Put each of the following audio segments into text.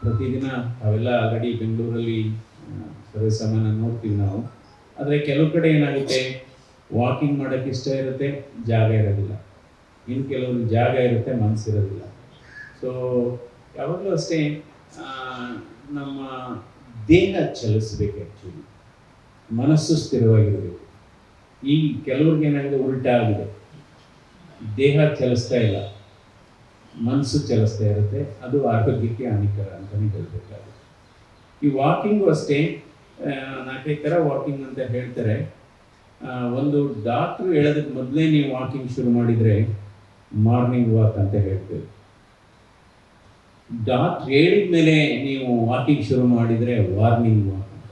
ಪ್ರತಿದಿನ ಅವೆಲ್ಲ ಆಲ್ರೆಡಿ ಬೆಂಗಳೂರಲ್ಲಿ ಸರ್ವೇಸಾಮಾನ್ಯ ನೋಡ್ತೀವಿ ನಾವು. ಆದರೆ ಕೆಲವು ಕಡೆ ಏನಾಗುತ್ತೆ, ವಾಕಿಂಗ್ ಮಾಡೋಕ್ಕೆ ಇಷ್ಟ ಇರುತ್ತೆ, ಜಾಗ ಇರೋದಿಲ್ಲ. ಇನ್ನು ಕೆಲವರು ಜಾಗ ಇರುತ್ತೆ, ಮನಸ್ಸಿರೋದಿಲ್ಲ. ಸೊ ಯಾವಾಗಲೂ ಅಷ್ಟೇ ನಮ್ಮ ದೇಹ ಚಲಿಸ್ಬೇಕು. ಆ್ಯಕ್ಚುಲಿ ಮನಸ್ಸು ಸ್ಥಿರವಾಗಿರಬೇಕು. ಈ ಕೆಲವ್ರಿಗೆ ಏನಾಗಿದೆ, ಉಲ್ಟಾ ಆಗಿದೆ. ದೇಹ ಚಲಿಸ್ತಾ ಇಲ್ಲ, ಮನಸ್ಸು ಚಲಿಸ್ತಾ ಇರುತ್ತೆ. ಅದು ಆರೋಗ್ಯಕ್ಕೆ ಹಾನಿಕರ ಅಂತಲೇ ಹೇಳಬೇಕಾಗುತ್ತೆ. ಈ ವಾಕಿಂಗು ಅಷ್ಟೇ, 4-5 ಥರ ವಾಕಿಂಗ್ ಅಂತ ಹೇಳ್ತಾರೆ. ಒಂದು ಡಾಕ್ಟ್ರು ಹೇಳೋದಕ್ಕೆ ಮೊದಲೇ ನೀವು ವಾಕಿಂಗ್ ಶುರು ಮಾಡಿದರೆ ಮಾರ್ನಿಂಗ್ ವಾಕ್ ಅಂತ ಹೇಳ್ತೇವೆ. ಡಾಕ್ಟ್ರ್ ಹೇಳಿದ ಮೇಲೆ ನೀವು ವಾಕಿಂಗ್ ಶುರು ಮಾಡಿದರೆ ವಾರ್ನಿಂಗ್ ವಾಕ್ ಅಂತ.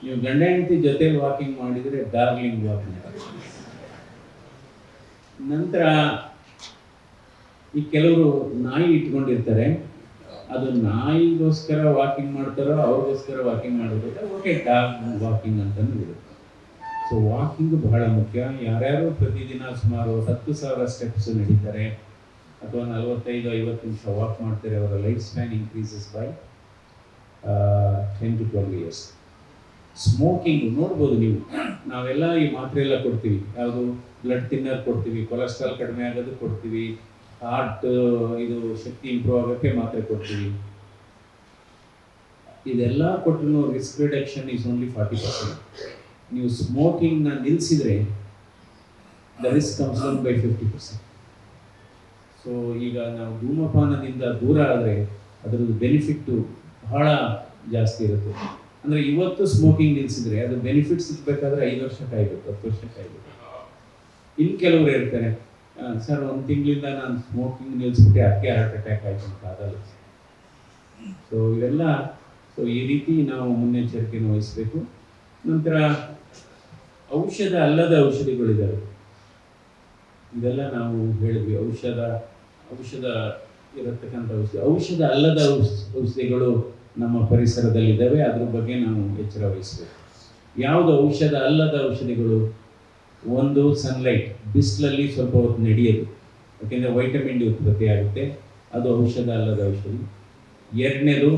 ನೀವು ಗಂಡ ಹೆಂಡತಿ ಜೊತೆ ವಾಕಿಂಗ್ ಮಾಡಿದರೆ ಡಾರ್ಲಿಂಗ್ ವಾಕ್ ಅಂತ. ನಂತರ ಈ ಕೆಲವರು ನಾಯಿ ಇಟ್ಕೊಂಡಿರ್ತಾರೆ, ಅದು ನಾಯಿಗೋಸ್ಕರ ವಾಕಿಂಗ್ ಮಾಡ್ತಾರೋ ಅವ್ರಿಗೋಸ್ಕರ ವಾಕಿಂಗ್ ಮಾಡೋದಿಲ್ಲ, ಓಕೆ ಡಾಗ್ ವಾಕಿಂಗ್ ಅಂತಲೂ ಇರುತ್ತೆ. ಸೊ ವಾಕಿಂಗ್ ಬಹಳ ಮುಖ್ಯ. ಯಾರ್ಯಾರು ಪ್ರತಿದಿನ ಸುಮಾರು 10,000 ಸ್ಟೆಪ್ಸ್ ನಡೀತಾರೆ ಅಥವಾ 45-50 ನಿಮಿಷ ವಾಕ್ ಮಾಡ್ತಾರೆ, ಅವರ life span increases by 10 to 12 years. Smoking ನೋಡ್ಬೋದು ನೀವು, ನಾವೆಲ್ಲ ಈ ಮಾತ್ರೆ ಎಲ್ಲ ಕೊಡ್ತೀವಿ, ಯಾವುದು ಬ್ಲಡ್ ಥಿನ್ನರ್ ಕೊಡ್ತೀವಿ, ಕೊಲೆಸ್ಟ್ರಾಲ್ ಕಡಿಮೆ ಆಗೋದು ಕೊಡ್ತೀವಿ, ಹಾರ್ಟ್ ಇದು ಶಕ್ತಿ ಇಂಪ್ರೂವ್ ಆಗೋಕ್ಕೆ ಮಾತ್ರೆ ಕೊಡ್ತೀವಿ. ಇದೆಲ್ಲ ಕೊಟ್ಟರು ರಿಸ್ಕ್ ರಿಡಕ್ಷನ್ ಈಸ್ ಓನ್ಲಿ 40%. ನೀವು ಸ್ಮೋಕಿಂಗ್ನ ನಿಲ್ಲಿಸಿದರೆ the risk comes down by 50%. So ಈಗ ನಾವು ಧೂಮಪಾನದಿಂದ ದೂರ ಆದರೆ ಅದರದ್ದು ಬೆನಿಫಿಟ್ಟು ಬಹಳ ಜಾಸ್ತಿ ಇರುತ್ತೆ. ಅಂದರೆ ಇವತ್ತು ಸ್ಮೋಕಿಂಗ್ ನಿಲ್ಲಿಸಿದರೆ ಅದು ಬೆನಿಫಿಟ್ ಸಿಗಬೇಕಾದ್ರೆ 5 ವರ್ಷ ಕಾಯಬೇಕು, 10 ವರ್ಷ ಕಾಯಬೇಕು. ಇನ್ನು ಕೆಲವರು ಇರ್ತಾರೆ, ಸರ್ 1 ತಿಂಗಳಿಂದ ನಾನು ಸ್ಮೋಕಿಂಗ್ ನಿಲ್ಲಿಸ್ಬಿಟ್ಟೆ, ಅದಕ್ಕೆ ಹಾರ್ಟ್ ಅಟ್ಯಾಕ್ ಆಯಿತು ಅಂತ. ಅದಲ್ಲ. ಸೊ ಇವೆಲ್ಲ ಈ ರೀತಿ ನಾವು ಮುನ್ನೆಚ್ಚರಿಕೆಯನ್ನು ವಹಿಸಬೇಕು. ನಂತರ ಔಷಧ ಅಲ್ಲದ ಔಷಧಿಗಳಿದ್ದಾವೆ, ಇದೆಲ್ಲ ನಾವು ಹೇಳಿದ್ವಿ. ಔಷಧ ಇರತಕ್ಕಂಥ ಔಷಧ ಅಲ್ಲದ ಔಷಧಿಗಳು ನಮ್ಮ ಪರಿಸರದಲ್ಲಿದ್ದಾವೆ. ಅದ್ರ ಬಗ್ಗೆ ನಾವು ಎಚ್ಚರ ವಹಿಸಬೇಕು. ಯಾವುದು ಔಷಧ ಅಲ್ಲದ ಔಷಧಿಗಳು? ಒಂದು, ಸನ್ಲೈಟ್, ಬಿಸಿಲಲ್ಲಿ ಸ್ವಲ್ಪ ಹೊತ್ತು ನಡೆಯೋದು, ಯಾಕೆಂದರೆ ವೈಟಮಿನ್ ಡಿ ಉತ್ಪತ್ತಿ ಆಗುತ್ತೆ, ಅದು ಔಷಧ ಅಲ್ಲದ ಔಷಧಿ. 2ನೇದು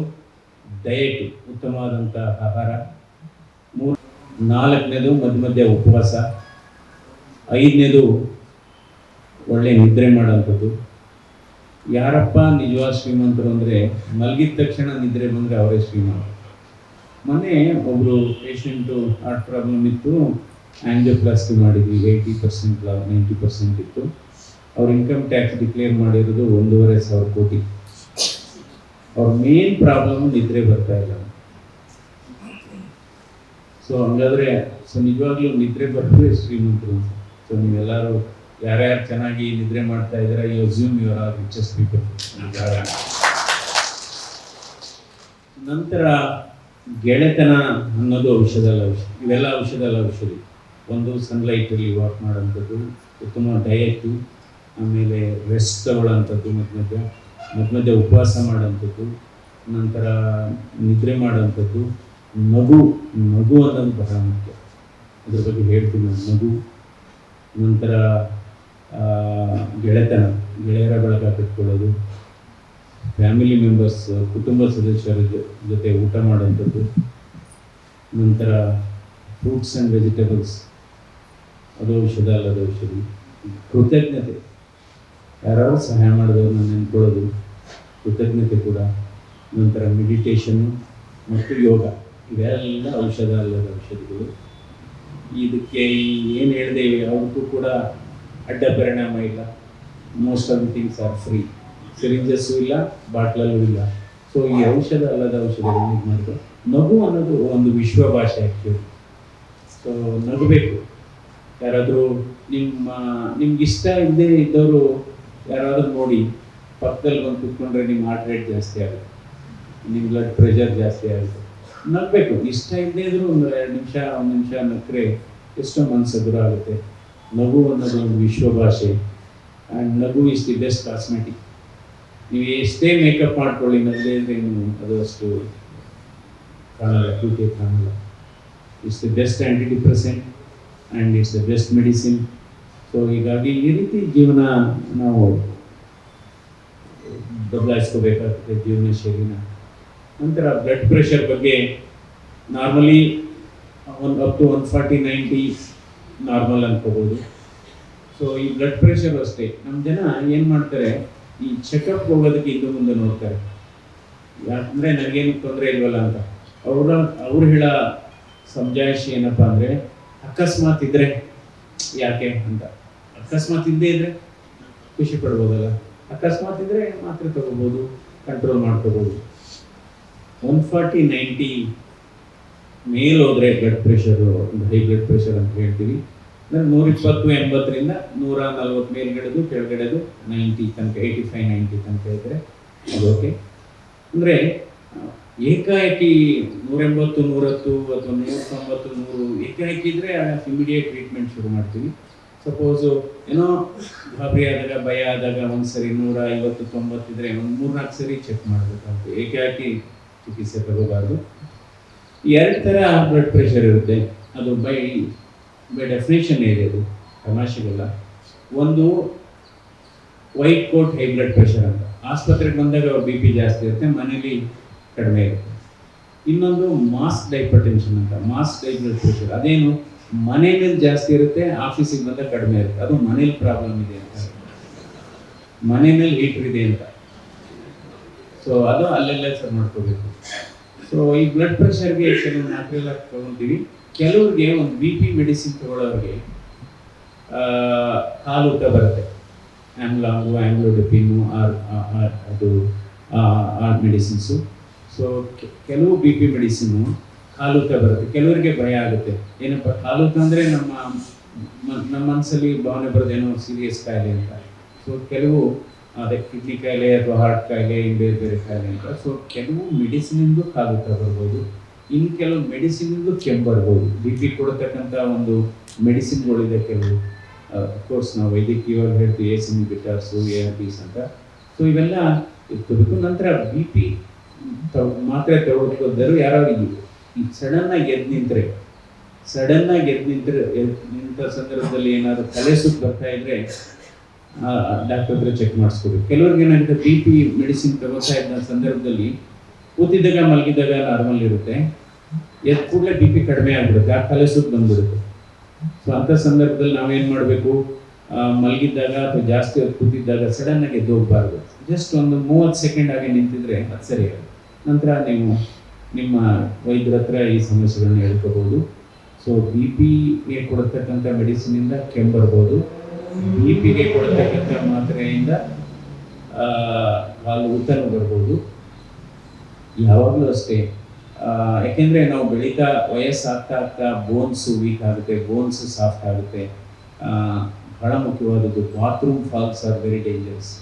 ಡಯಟ್, ಉತ್ತಮವಾದಂಥ ಆಹಾರ. 4ನೇದು ಮಧ್ಯ ಉಪವಾಸ. 5ನೇದು ಒಳ್ಳೆ ನಿದ್ರೆ ಮಾಡೋಂಥದ್ದು. ಯಾರಪ್ಪ ನಿಜವಾದ ಶ್ರೀಮಂತರು ಅಂದರೆ ಮಲಗಿದ ತಕ್ಷಣ ನಿದ್ರೆ ಬಂದರೆ ಅವರೇ ಶ್ರೀಮಂತ. ಮೊನ್ನೆ ಒಬ್ಬರು ಪೇಷಂಟು ಹಾರ್ಟ್ ಪ್ರಾಬ್ಲಮ್ ಇತ್ತು, ಆಂಜಿಯೋಪ್ಲಾಸ್ಟಿ ಮಾಡಿದ್ವಿ, 80% 90% ಇತ್ತು. ಅವ್ರ ಇನ್ಕಮ್ ಟ್ಯಾಕ್ಸ್ ಡಿಕ್ಲೇರ್ ಮಾಡಿರೋದು 1,500 ಕೋಟಿ. ಅವ್ರ ಮೇನ್ ಪ್ರಾಬ್ಲಮ್ ನಿದ್ರೆ ಬರ್ತಾ ಇಲ್ಲ. ಸೊ ಹಂಗಾದರೆ ನಿಜವಾಗ್ಲೂ ನಿದ್ರೆ ಬರ್ತದೆ ಶ್ರೀಮಂತರು. ಸೊ ನೀವೆಲ್ಲರೂ ಯಾರ್ಯಾರು ಚೆನ್ನಾಗಿ ನಿದ್ರೆ ಮಾಡ್ತಾ ಇದ್ದೀರಾ, you assume you are richest people. ನಂತರ ಗೆಳೆತನ ಅನ್ನೋದು ಔಷಧ ಅಲ್ಲ ಔಷಧಿ. ಇವೆಲ್ಲ ಔಷಧ ಅಲ್ಲ ಔಷಧಿ. ಒಂದು, ಸನ್ಲೈಟಲ್ಲಿ ವಾಕ್ ಮಾಡೋಂಥದ್ದು, ಉತ್ತಮ ಡಯಟು, ಆಮೇಲೆ ರೆಸ್ಟ್ ತಗೊಳ್ಳೋಂಥದ್ದು, ಮಧ್ಯ ಉಪವಾಸ ಮಾಡೋಂಥದ್ದು, ನಂತರ ನಿದ್ರೆ ಮಾಡೋಂಥದ್ದು, ನಗು ಅನ್ನೋದು ಬಹಳ ಮುಖ್ಯ. ಅದ್ರ ಬಗ್ಗೆ ಹೇಳ್ತೀನಿ ನಾನು. ನಗು, ನಂತರ ಗೆಳೆತನ, ಗೆಳೆಯರ ಬಳಗ ಕಟ್ಕೊಳ್ಳೋದು, ಫ್ಯಾಮಿಲಿ ಮೆಂಬರ್ಸ್, ಕುಟುಂಬ ಸದಸ್ಯರ ಜೊತೆ ಊಟ ಮಾಡೋಂಥದ್ದು, ನಂತರ ಫ್ರೂಟ್ಸ್ ಆ್ಯಂಡ್ ವೆಜಿಟೇಬಲ್ಸ್, ಅದು ಔಷಧ ಅಲ್ಲದ ಔಷಧಿ. ಕೃತಜ್ಞತೆ, ಯಾರಾದರೂ ಸಹಾಯ ಮಾಡಿದವ್ರನ್ನ ನೆನ್ಕೊಳ್ಳೋದು, ಕೃತಜ್ಞತೆ ಕೂಡ. ನಂತರ ಮೆಡಿಟೇಷನ್ನು ಮತ್ತು ಯೋಗ, ಇವೆಲ್ಲ ಔಷಧ ಅಲ್ಲದ ಔಷಧಿಗಳು. ಇದಕ್ಕೆ ಏನು ಹೇಳಿದೆ ಯಾವುದಕ್ಕೂ ಕೂಡ ಅಡ್ಡ ಪರಿಣಾಮ ಇಲ್ಲ. Most of the things are free. Syringes ಇಲ್ಲ, ಬಾಟ್ಲಲ್ಲೂ ಇಲ್ಲ. ಸೊ ಈ ಔಷಧ ಅಲ್ಲದ ಔಷಧಿಗಳು ಇದು ಮಾಡಿದ್ರು. ನಗು ಅನ್ನೋದು ಒಂದು ವಿಶ್ವ ಭಾಷೆ ಆ್ಯಕ್ಚುಲಿ. ಸೊ ನಗಬೇಕು. ಯಾರಾದರೂ ನಿಮ್ಗೆ ಇಷ್ಟ ಇಲ್ಲದೆ ಇದ್ದವರು ಯಾರಾದರೂ ನೋಡಿ ಪಕ್ಕದಲ್ಲಿ ಬಂದು ಕೂತ್ಕೊಂಡ್ರೆ ನಿಮ್ಮ ಹಾರ್ಟ್ ರೇಟ್ ಜಾಸ್ತಿ ಆಗುತ್ತೆ, ನಿಮ್ಮ ಬ್ಲಡ್ ಪ್ರೆಷರ್ ಜಾಸ್ತಿ ಆಗುತ್ತೆ. ನಗಬೇಕು. ಇಷ್ಟ ಇಲ್ಲದೇ ಇದ್ರೂ ಒಂದು 1 ನಿಮಿಷ ನಕ್ಕರೆ ಎಷ್ಟೋ ಮನಸ್ಸು ದೂರ ಆಗುತ್ತೆ. ನಗು ಅನ್ನೋದು ಒಂದು ವಿಶ್ವ ಭಾಷೆ. ಆ್ಯಂಡ್ ನಗು ಇಸ್ ದಿ ಬೆಸ್ಟ್ ಕಾಸ್ಮೆಟಿಕ್. ನೀವು ಎಷ್ಟೇ ಮೇಕಪ್ ಮಾಡ್ಕೊಳ್ಳಿ, ನಗದೇ ಇದ್ರೆ ಅದು ಅಷ್ಟು ಕಾಣಲ್ಲ, ಕ್ಯೂಟಿ ಕಾಣಲ್ಲ. It's the best anti depressant and it's the best medicine. So ಹೀಗಾಗಿ ಈ ರೀತಿ ಜೀವನ ನಾವು ಬದಲಾಯಿಸ್ಕೋಬೇಕಾಗ್ತದೆ ಜೀವನ ಶೈಲಿನ. ನಂತರ ಬ್ಲಡ್ ಪ್ರೆಷರ್ ಬಗ್ಗೆ ನಾರ್ಮಲಿ ಒಂದು ಅಪ್ ಟು 140/90 ನಾರ್ಮಲ್ ಅನ್ಕೋಬೋದು. ಸೊ ಈ ಬ್ಲಡ್ ಪ್ರೆಷರ್ ಅಷ್ಟೇ, ನಮ್ಮ ಜನ ಏನು ಮಾಡ್ತಾರೆ, ಈ ಚೆಕಪ್ ಹೋಗೋದಕ್ಕೆ ಹಿಂದೆ ಮುಂದೆ ನೋಡ್ತಾರೆ, ಯಾಕಂದರೆ ನನಗೇನು ತೊಂದರೆ ಇಲ್ವಲ್ಲ ಅಂತ. ಅವ್ರು ಹೇಳೋ ಸಮಜಾಯಿಷಿ ಏನಪ್ಪ ಅಂದರೆ, ಅಕಸ್ಮಾತ್ ಇದ್ದರೆ ಯಾಕೆ ಅಂತ. ಅಕಸ್ಮಾತ್ ಇಲ್ಲದೆ ಇದ್ದರೆ ಖುಷಿ ಪಡ್ಬೋದಲ್ಲ, ಅಕಸ್ಮಾತ್ ಇದ್ದರೆ ಮಾತ್ರೆ ತಗೋಬೋದು, ಕಂಟ್ರೋಲ್ ಮಾಡ್ಕೋಬೋದು. 140/90 ಮೇಲೆ ಹೋದರೆ blood pressure, high blood pressure ಅಂತ ಹೇಳ್ತೀವಿ. ಅಂದರೆ 120/80ರಿಂದ 140 ಮೇಲ್ಗಡೆದು, ಕೆಳಗಡೆದು 90 ತನಕ, 85-90 ತನಕ ಇದ್ದರೆ ಅದು ಓಕೆ. ಅಂದರೆ ಏಕಾಏಕಿ 180, 110 ಅಥವಾ 190, 100 ಏಕಾಏಕಿ ಇದ್ದರೆ ಇಮಿಡಿಯೇಟ್ ಟ್ರೀಟ್ಮೆಂಟ್ ಶುರು ಮಾಡ್ತೀವಿ. ಸಪೋಸು ಏನೋ ಗಾಬರಿ ಆದಾಗ, ಭಯ ಆದಾಗ ಒಂದ್ಸರಿ 150, 90 ಇದ್ದರೆ ಒಂದು 3-4 ಸರಿ ಚೆಕ್ ಮಾಡಬೇಕಾಗ್ತದೆ. ಏಕಾಏಕಿ ಚಿಕಿತ್ಸೆ ತಗೋಬಾರ್ದು. 2 ಥರ ಬ್ಲಡ್ ಪ್ರೆಷರ್ ಇರುತ್ತೆ, ಅದು ಬೈ ಡೆಫಿನೇಷನ್ ಇದೆ, ಅದು ತಮಾಷೆಗಲ್ಲ. ಒಂದು white coat high blood pressure ಅಂತ, ಆಸ್ಪತ್ರೆಗೆ ಬಂದಾಗ ಅವ್ರ ಬಿ ಪಿ ಜಾಸ್ತಿ ಇರುತ್ತೆ, ಮನೇಲಿ ಕಡಿಮೆ ಇರುತ್ತೆ. ಇನ್ನೊಂದು ಮಾಸ್ಕ್ ಹೈಪರ್ಟೆನ್ಷನ್ ಅಂತ, ಮಾಸ್ಕ್ ಹೈ ಬ್ಲಡ್ ಪ್ರೆಷರ್, ಅದೇನು ಮನೇಲಿ ಜಾಸ್ತಿ ಇರುತ್ತೆ, ಆಫೀಸಿಗೆ ಬಂದಾಗ ಕಡಿಮೆ ಇರುತ್ತೆ. ಅದು ಮನೇಲಿ ಪ್ರಾಬ್ಲಮ್ ಇದೆ ಅಂತ, ಮನೆಯಲ್ಲಿ ಹೀಟರ್ ಇದೆ ಅಂತ. ಸೊ ಅದು ಅಲ್ಲೆಲ್ಲ ಸರ್ ಮಾಡ್ಕೋಬೇಕು. ಸೊ ಈ ಬ್ಲಡ್ ಪ್ರೆಷರ್ಗೆ ಕೆಲವು ಮಾತ್ರೆಲ್ಲ ತಗೊಳ್ತೀವಿ. ಕೆಲವ್ರಿಗೆ ಒಂದು ಬಿ ಪಿ ಮೆಡಿಸಿನ್ ತಗೊಳ್ಳೋರಿಗೆ ಕಾಲೂತ ಬರುತ್ತೆ, ಆಮ್ಲಾಂಗು, ಆಮ್ಲೋಡೆಪಿನ್ನು, ಅದು ಆ ಮೆಡಿಸಿನ್ಸು. ಸೊ ಕೆಲವು ಬಿ ಪಿ ಮೆಡಿಸಿನ್ನು ಕಾಲೂತ ಬರುತ್ತೆ. ಕೆಲವರಿಗೆ ಭಯ ಆಗುತ್ತೆ, ಏನಪ್ಪ ಕಾಲೂತ ಅಂದರೆ ನಮ್ಮ ಮನಸ್ಸಲ್ಲಿ ಭಾವನೆ ಬರೋದೇನೋ ಸೀರಿಯಸ್ ಕಾಯಿಲೆ ಅಂತ. ಸೊ ಕೆಲವು ಅದೇ ಕಿಡ್ನಿ ಕಾಯಿಲೆ ಅಥವಾ ಹಾರ್ಟ್ ಕಾಯಿಲೆ, ಬೇರೆ ಬೇರೆ ಕಾಯಿಲೆ ಅಂತ. ಸೊ ಕೆಲವು ಮೆಡಿಸಿನಿಂದು ಕಾಲೂತ ಬರ್ಬೋದು, ಇನ್ನು ಕೆಲವು ಮೆಡಿಸಿನಿಂದು ಕೆಮ್ಮು ಬರ್ಬೋದು. ಬಿ ಪಿ ಕೊಡತಕ್ಕಂಥ ಒಂದು ಮೆಡಿಸಿನ್ಗಳಿದೆ ಕೆಲವು. ಕೋರ್ಸ್ ನಾವು ವೈದ್ಯಕೀಯವಾಗಿ ಹೇಳ್ತೀವಿ, ಏಸ್ ಇನ್ಹಿಬಿಟರ್ಸು, ARBs ಅಂತ. ಸೊ ಇವೆಲ್ಲ ಇಟ್ಕೋಬೇಕು. ನಂತರ ಬಿ ಪಿ ಮಾತ್ರೆ ತಗೊಳ್ಕೋದ್ರು ಯಾರಾದ್ರು ಈಗ ಸಡನ್ನಾಗಿ ಎದ್ದು ನಿಂತ ಸಂದರ್ಭದಲ್ಲಿ ಏನಾದರೂ ತಲೆ ಸುತ್ತು ಬರ್ತಾ ಇದ್ರೆ ಡಾಕ್ಟರ್ ಹತ್ರ ಚೆಕ್ ಮಾಡಿಸ್ಕೋಬೇಕು. ಕೆಲವ್ರಿಗೆ ಏನಾಗುತ್ತೆ, ಬಿ ಪಿ ಮೆಡಿಸಿನ್ ತಗೋತಾ ಇದ್ದ ಸಂದರ್ಭದಲ್ಲಿ ಕೂತಿದ್ದಾಗ ಮಲಗಿದಾಗ ನಾರ್ಮಲ್ ಇರುತ್ತೆ, ಎದ್ದು ಕೂಡಲೇ ಬಿ ಪಿ ಕಡಿಮೆ ಆಗಿಬಿಡುತ್ತೆ, ಆ ತಲೆ ಸುತ್ತು ಬಂದ್ಬಿಡುತ್ತೆ. ಸೊ ಅಂಥ ಸಂದರ್ಭದಲ್ಲಿ ನಾವೇನು ಮಾಡಬೇಕು, ಮಲಗಿದ್ದಾಗ ಅಥವಾ ಜಾಸ್ತಿ ಹೊತ್ತು ಕೂತಿದ್ದಾಗ ಸಡನ್ನಾಗಿ ಎದ್ದು ಹೋಗಬಾರ್ದು. ಜಸ್ಟ್ ಒಂದು 30 ಸೆಕೆಂಡ್ ಆಗಿ ನಿಂತಿದ್ರೆ ಅದು ಸರಿಯಾಗುತ್ತೆ. ನಂತರ ನೀವು ನಿಮ್ಮ ವೈದ್ಯರ ಹತ್ರ ಈ ಸಮಸ್ಯೆಗಳನ್ನ ಹೇಳ್ಕೋಬೋದು. ಸೊ ಬಿ ಪಿಗೆ ಕೊಡತಕ್ಕಂಥ ಮೆಡಿಸಿನಿಂದ ಕೆಮ್ಮು ಬರ್ಬೋದು, ಬಿ ಪಿಗೆ ಕೊಡತಕ್ಕಂಥ ಮಾತ್ರೆಯಿಂದ ಕಾಲು ಊತನೂ ಬರ್ಬೋದು. ಯಾವಾಗಲೂ ಅಷ್ಟೇ, ಯಾಕೆಂದರೆ ನಾವು ಬೆಳೀತಾ ವಯಸ್ಸಾಗ್ತಾ ಬೋನ್ಸು ವೀಕ್ ಆಗುತ್ತೆ, ಬೋನ್ಸು ಸಾಫ್ಟ್ ಆಗುತ್ತೆ. ಬಹಳ ಮುಖ್ಯವಾದದ್ದು, bathroom falls are very dangerous.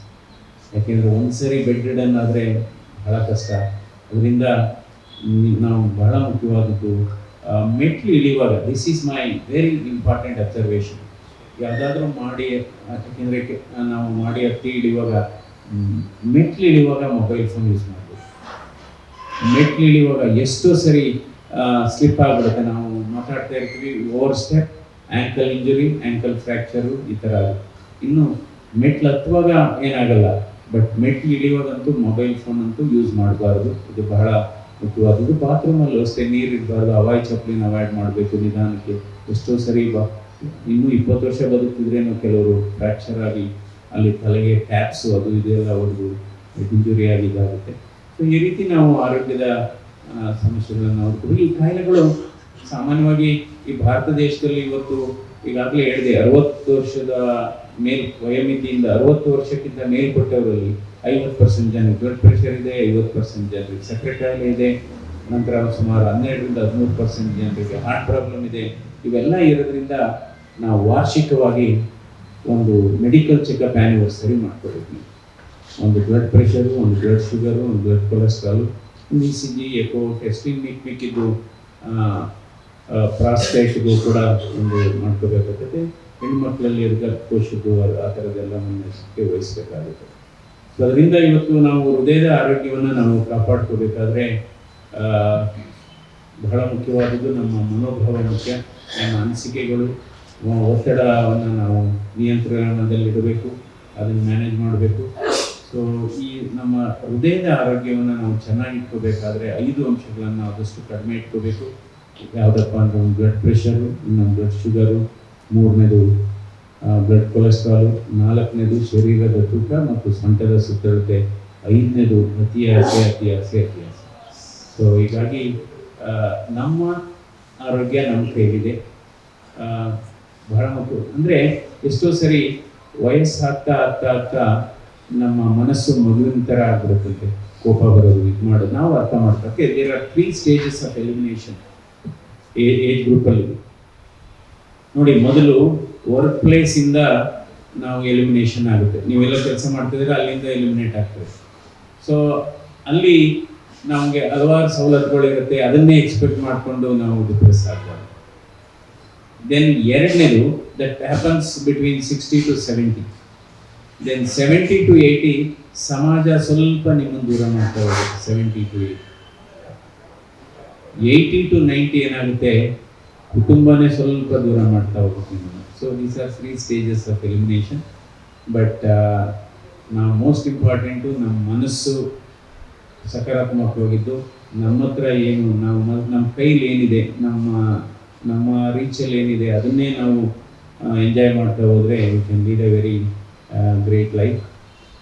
ಯಾಕೆಂದರೆ ಒಂದ್ಸರಿ ಬೆಡ್ ರಿಡನ್ ಆದರೆ ಬಹಳ ಕಷ್ಟ. ಅದರಿಂದ ನಾವು ಬಹಳ ಮುಖ್ಯವಾದದ್ದು ಮೆಟ್ಲು ಇಳಿಯುವಾಗ, this is my very important observation. ಯಾವುದಾದ್ರೂ ಮಾಡಿ, ಯಾಕೆಂದರೆ ನಾವು ಮಾಡಿ ಹತ್ತಿ ಇಳಿಯುವಾಗ, ಮೆಟ್ಲು ಇಳಿಯುವಾಗ ಮೊಬೈಲ್ ಫೋನ್ ಯೂಸ್ ಮಾಡಬೇಕು. ಮೆಟ್ಲು ಇಳಿಯುವಾಗ ಎಷ್ಟೋ ಸರಿ ಸ್ಲಿಪ್ ಆಗಿಬಿಡುತ್ತೆ. ನಾವು ಮಾತಾಡ್ತಾ ಇರ್ತೀವಿ, over step, ankle injury, ankle fracture, ಈ ಥರ ಆಗುತ್ತೆ. ಇನ್ನು ಮೆಟ್ಲು ಹತ್ತುವಾಗ ಏನಾಗಲ್ಲ, ಬಟ್ ಮೆಟ್ಲು ಇಳಿಯುವಾಗಂತೂ ಮೊಬೈಲ್ ಫೋನ್ ಅಂತೂ ಯೂಸ್ ಮಾಡಬಾರ್ದು. ಇದು ಬಹಳ ಮುಖ್ಯವಾದದ್ದು. ಬಾತ್ರೂಮಲ್ಲೂ ಅಷ್ಟೇ ನೀರು ಇರಬಾರ್ದು, ಹವಾಯಿ ಚಪ್ಪಲಿನ ಅವಾಯ್ಡ್ ಮಾಡಬೇಕು ನಿಧಾನಕ್ಕೆ. ಎಷ್ಟೋ ಸರಿ ಇನ್ನೂ 20 ವರ್ಷ ಬದುಕ್ತಿದ್ರೇನೋ ಕೆಲವರು ಫ್ರ್ಯಾಕ್ಚರ್ ಆಗಿ ಅಲ್ಲಿ ತಲೆಗೆ ಟ್ಯಾಪ್ಸು ಅದು ಇದೆಲ್ಲ ಹೊಡೆದು ಇಂಜುರಿ ಆಗಿದ್ದಾಗುತ್ತೆ. ಸೊ ಈ ರೀತಿ ನಾವು ಆರೋಗ್ಯದ ಸಮಸ್ಯೆಗಳನ್ನು ನೋಡ್ತೀವಿ. ಈ ಕಾಯಿಲೆಗಳು ಸಾಮಾನ್ಯವಾಗಿ ಈ ಭಾರತ ದೇಶದಲ್ಲಿ ಇವತ್ತು ಈಗಾಗಲೇ ಹೇಳಿದೆ, 60 ವರ್ಷದ ವಯೋಮಿತಿಯಿಂದ 60 ವರ್ಷಕ್ಕಿಂತ ಮೇಲ್ಪಟ್ಟವರಲ್ಲಿ 50% ಜನರಿಗೆ ಬ್ಲಡ್ ಪ್ರೆಷರ್ ಇದೆ, 50% ಜನರಿಗೆ ಸಕ್ಕರೆ ಕಾಯಿಲೆ ಇದೆ. ನಂತರ ಸುಮಾರು 12-13% ಜನರಿಗೆ ಹಾರ್ಟ್ ಪ್ರಾಬ್ಲಮ್ ಇದೆ. ಇವೆಲ್ಲ ಇರೋದ್ರಿಂದ ನಾವು ವಾರ್ಷಿಕವಾಗಿ ಒಂದು ಮೆಡಿಕಲ್ ಚೆಕಪ್ ಆ್ಯನಿವರ್ಸರಿ ಮಾಡ್ಕೊಳ್ಬೇಕು. ಒಂದು ಬ್ಲಡ್ ಪ್ರೆಷರು, ಒಂದು ಬ್ಲಡ್ ಶುಗರು, ಒಂದು ಬ್ಲಡ್ ಕೊಲೆಸ್ಟ್ರಾಲು, ಒಂದು ECG, ಎಕೋ, ಟೆಸ್ಟಿಂಗ್ ಮಿಕ್ಕಿದ್ದು ಪ್ರಾಸ್ಟೇಟ್ಗೂ ಕೂಡ ಒಂದು ಮಾಡ್ಕೋಬೇಕಾಗುತ್ತೆ. ಹೆಣ್ಮಕ್ಳಲ್ಲಿ ಗರ್ಭಕೋಶದ್ದು ಆ ಥರದ್ದೆಲ್ಲ ಮುನ್ನೆಚ್ಚರಿಕೆ ವಹಿಸಬೇಕಾಗುತ್ತೆ. ಸೊ ಅದರಿಂದ ಇವತ್ತು ನಾವು ಹೃದಯದ ಆರೋಗ್ಯವನ್ನು ನಾವು ಕಾಪಾಡ್ಕೋಬೇಕಾದ್ರೆ ಬಹಳ ಮುಖ್ಯವಾದದ್ದು ನಮ್ಮ ಮನೋಭಾವ ಮುಖ್ಯ. ನಮ್ಮ ಅನಿಸಿಕೆಗಳು, ಒತ್ತಡವನ್ನು ನಾವು ನಿಯಂತ್ರಣದಲ್ಲಿಡಬೇಕು, ಅದನ್ನು ಮ್ಯಾನೇಜ್ ಮಾಡಬೇಕು. ಸೊ ಸೊ ಈ ನಮ್ಮ ಹೃದಯದ ಆರೋಗ್ಯವನ್ನು ನಾವು ಚೆನ್ನಾಗಿ ಇಟ್ಕೋಬೇಕಾದ್ರೆ 5 ಅಂಶಗಳನ್ನು ಆದಷ್ಟು ಕಡಿಮೆ ಇಟ್ಕೋಬೇಕು. ಯಾವುದಪ್ಪ ಅಂದರೆ ಒಂದು ಬ್ಲಡ್ ಪ್ರೆಷರು, ಇನ್ನೊಂದು ಬ್ಲಡ್ ಶುಗರು, 3ನೇದು ಬ್ಲಡ್ ಕೊಲೆಸ್ಟ್ರಾಲು, 4ನೇದು ಶರೀರದ ತೂಕ ಮತ್ತು ಸೊಂಟದ ಸುತ್ತಳತೆ, 5ನೇದು ಅತಿ ಆಸೆ. ಸೊ ಹೀಗಾಗಿ ನಮ್ಮ ಆರೋಗ್ಯ ನಮ್ಮ ಕೈಲಿದೆ. ಬಹಳ ಮುಖ್ಯ ಅಂದರೆ ಎಷ್ಟೋ ಸರಿ ವಯಸ್ಸಾಗ್ತಾ ನಮ್ಮ ಮನಸ್ಸು ಮಗುವಿನ ಥರ ಆಗ್ಬಿಡುತ್ತೆ, ಕೋಪ ಬರೋದು, ಇದು ಮಾಡೋದು. ನಾವು ಅರ್ಥ ಮಾಡ್ತಕ್ಕೆ there are 3 stages of elimination age ಗ್ರೂಪಲ್ಲಿ. ನೋಡಿ, ಮೊದಲು ವರ್ಕ್ ಪ್ಲೇಸಿಂದ ನಾವು ಎಲಿಮಿನೇಷನ್ ಆಗುತ್ತೆ. ನೀವೆಲ್ಲ ಕೆಲಸ ಮಾಡ್ತಿದ್ರೆ ಅಲ್ಲಿಂದ ಎಲಿಮಿನೇಟ್ ಆಗ್ತದೆ. ಸೊ ಅಲ್ಲಿ ನಮಗೆ ಹಲವಾರು ಸವಲತ್ತುಗಳಿರುತ್ತೆ, ಅದನ್ನೇ ಎಕ್ಸ್ಪೆಕ್ಟ್ ಮಾಡಿಕೊಂಡು ನಾವು ಡಿಪ್ರೆಸ್ ಆಗಬಾರ್ದು. ದೆನ್ 2ನೇದು that happens between 60 to 70. Then 70 to 80 ಸಮಾಜ ಸ್ವಲ್ಪ ನಿಮ್ಮನ್ನು ದೂರ ಮಾಡ್ತಾ ಹೋಗುತ್ತೆ. 70 to 80. 80 to 90 ಏನಾಗುತ್ತೆ, ಕುಟುಂಬನೇ ಸ್ವಲ್ಪ ದೂರ ಮಾಡ್ತಾ ಹೋಗುತ್ತೆ ನಿಮ್ಮನ್ನು. So these are 3 stages of elimination. But ನಾವು ಮೋಸ್ಟ್ ಇಂಪಾರ್ಟೆಂಟು ನಮ್ಮ ಮನಸ್ಸು ಸಕಾರಾತ್ಮಕವಾಗಿದ್ದು, ನಮ್ಮ ಹತ್ರ ಏನು, ನಮ್ಮ ಕೈಲಿ ಏನಿದೆ, ನಮ್ಮ ರೀಚಲ್ಲಿ ಏನಿದೆ, ಅದನ್ನೇ ನಾವು ಎಂಜಾಯ್ ಮಾಡ್ತಾ ಹೋದರೆ we can lead A very great life.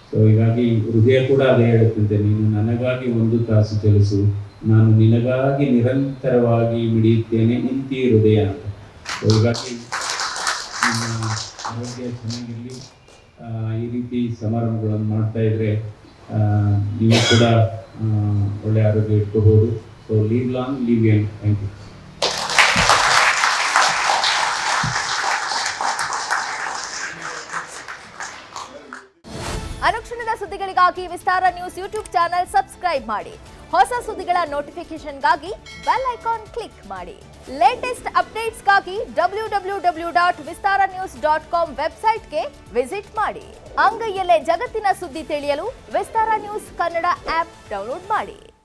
So ಹೀಗಾಗಿ ಹೃದಯ ಕೂಡ ಅದೇ ಹೇಳುತ್ತಿದ್ದೆ, ನೀನು ನನಗಾಗಿ 1 ತಾಸು ಚಲಿಸು, ನಾನು ನಿನಗಾಗಿ ನಿರಂತರವಾಗಿ ಮಿಡಿಯುತ್ತೇನೆ, ನಿಂತಿ ಹೃದಯ ಅಂತ. ಸೊ ಹೀಗಾಗಿ ನಿಮ್ಮ ಆರೋಗ್ಯ ಚೆನ್ನಾಗಿರಲಿ. ಈ ರೀತಿ ಸಮಾರಂಭಗಳನ್ನು ಮಾಡ್ತಾ ಇದ್ದರೆ ನೀವು ಕೂಡ ಒಳ್ಳೆಯ ಆರೋಗ್ಯ ಇಟ್ಕೋಬೋದು. So live long, live young. Thank you. ಅನುಕ್ಷಣದ ಸುದ್ದಿಗಳಿಗಾಗಿ Vistara news YouTube channel subscribe ಮಾಡಿ. ಹೊಸ ಸುದ್ದಿಗಳ ನೋಟಿಫಿಕೇಶನ್ಗಾಗಿ ಬೆಲ್ ಐಕಾನ್ ಕ್ಲಿಕ್ ಮಾಡಿ. ಲೇಟೆಸ್ಟ್ ಅಪ್ಡೇಟ್ಸ್ಗಾಗಿ www.vistaranews.com ವೆಬ್ಸೈಟ್ಗೆ ವಿಸಿಟ್ ಮಾಡಿ. ಅಂಗೈಯಲ್ಲೇ ಜಗತ್ತಿನ ಸುದ್ದಿ ತಿಳಿಯಲು Vistara news Kannada app download ಮಾಡಿ.